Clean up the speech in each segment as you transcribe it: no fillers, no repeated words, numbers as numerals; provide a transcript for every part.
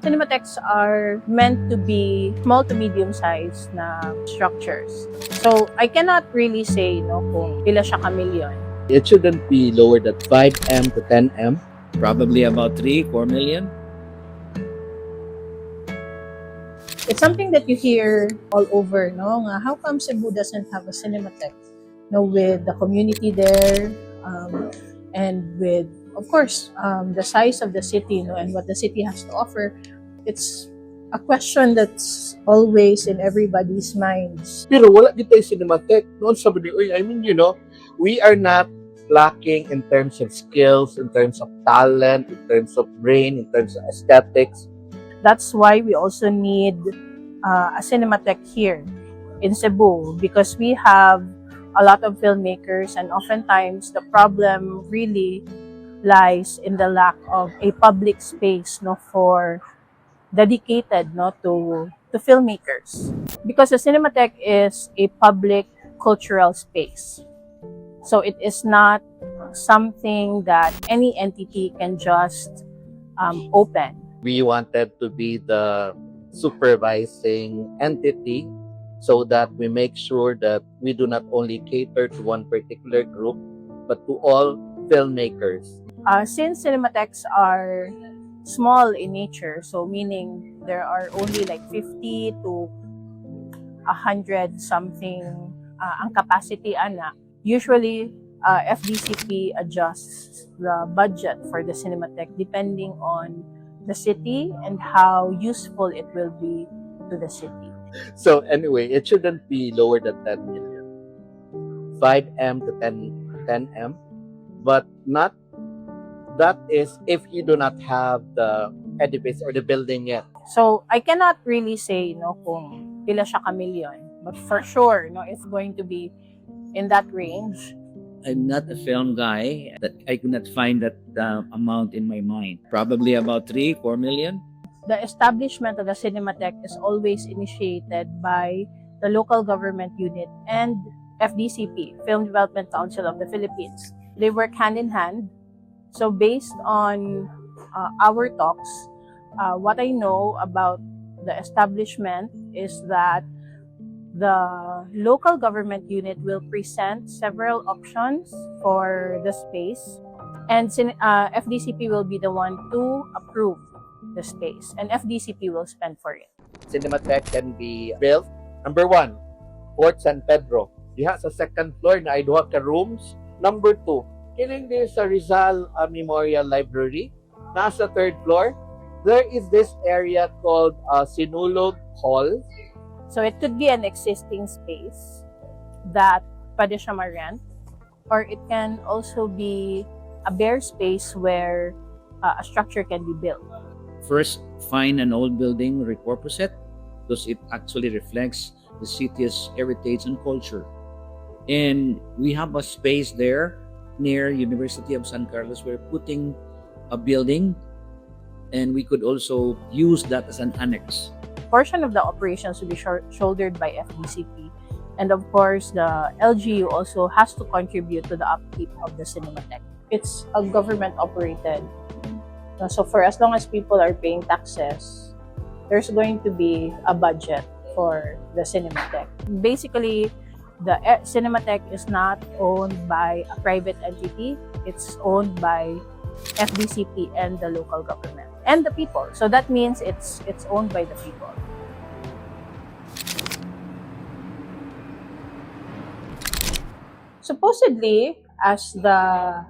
Cinematheques are meant to be small to medium-sized na structures. So, I cannot really say kung pila siya kamilyon. It shouldn't be lower than 5M to 10M. Probably about 3-4 million. It's something that you hear all over, no? Nga, how come Cebu doesn't have a cinematheque? With the community there, and with, of course, the size of the city, and what the city has to offer. It's a question that's always in everybody's minds. Pero wala dito yung cinematheque. Noon sabi ni, we are not lacking in terms of skills, in terms of talent, in terms of brain, in terms of aesthetics. That's why we also need a cinematheque here in Cebu, because we have a lot of filmmakers, and oftentimes the problem really lies in the lack of a public space for dedicated to filmmakers, because the cinematheque is a public cultural space, so it is not something that any entity can just open. We wanted to be the supervising entity so that we make sure that we do not only cater to one particular group, but to all filmmakers. Since cinematheques are small in nature, so meaning there are only like 50 to 100 something ang capacity usually FDCP adjusts the budget for the cinematheque depending on the city and how useful it will be to the city. So anyway, it shouldn't be lower than 10 million. 5M to 10M, but not. That is if you do not have the edifice or the building yet. So I cannot really say kung pila siya kamilyon, but for sure it's going to be in that range. I'm not a film guy, that I could not find that amount in my mind. Probably about 3-4 million. The establishment of the cinematheque is always initiated by the local government unit and FDCP, Film Development Council of the Philippines. They work hand in hand. So based on our talks, what I know about the establishment is that the local government unit will present several options for the space, and FDCP will be the one to approve the space, and FDCP will spend for it. Cinematheque can be built. Number 1, Fort San Pedro. Diha sa second floor na ay duha ka rooms. Number 2, kining din sa Rizal Memorial Library. Nasa third floor, there is this area called Sinulog Hall. So it could be an existing space that pwede siya ma-rent, or it can also be a bare space where a structure can be built. First, find an old building, repurpose it, because it actually reflects the city's heritage and culture. And we have a space there near University of San Carlos. We're putting a building, and we could also use that as an annex. Portion of the operations will be shouldered by FDCP, and of course the LGU also has to contribute to the upkeep of the cinematheque. It's a government operated, so for as long as people are paying taxes, there's going to be a budget for the cinematheque. Basically, the cinematheque is not owned by a private entity. It's owned by FDCP and the local government and the people. So that means it's owned by the people. Supposedly, as the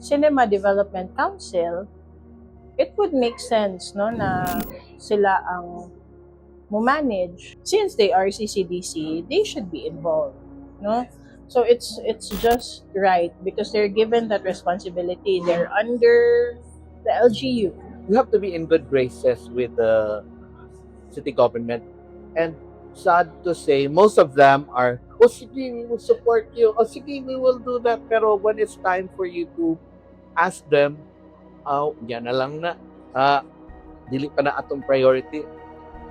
Cinema Development Council, it would make sense na sila ang manage. Since they are CCDC, they should be involved, So it's just right because they're given that responsibility. They're under the LGU. You have to be in good graces with the city government, and sad to say, most of them are, sige, we will support you. Sige, we will do that. Pero when it's time for you to ask them, yan na lang na. Dili pa na atong priority.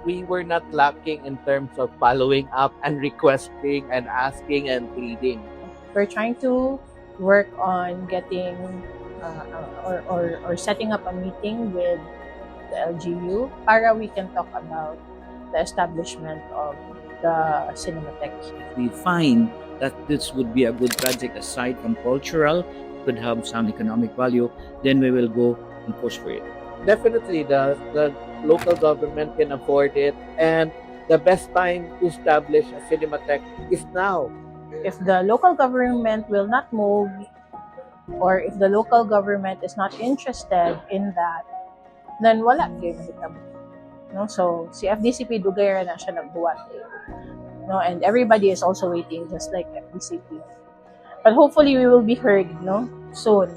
We were not lacking in terms of following up and requesting and asking and pleading. We're trying to work on getting or setting up a meeting with the LGU para we can talk about the establishment of the cinematheque. We find that this would be a good project aside from cultural, could have some economic value, then we will go and push for it. Definitely, the local government can afford it, and the best time to establish a cinematheque is now. If the local government will not move, or if the local government is not interested in that, then wala kayo mahitabo. No? So, si FDCP dugay na siya nagbuhat. No? And everybody is also waiting, just like FDCP. But hopefully, we will be heard, no? Soon.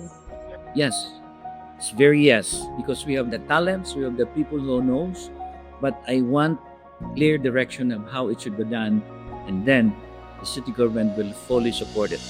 Yes, it's very yes, because we have the talents, we have the people who knows, but I want clear direction of how it should be done, and then the city government will fully support it.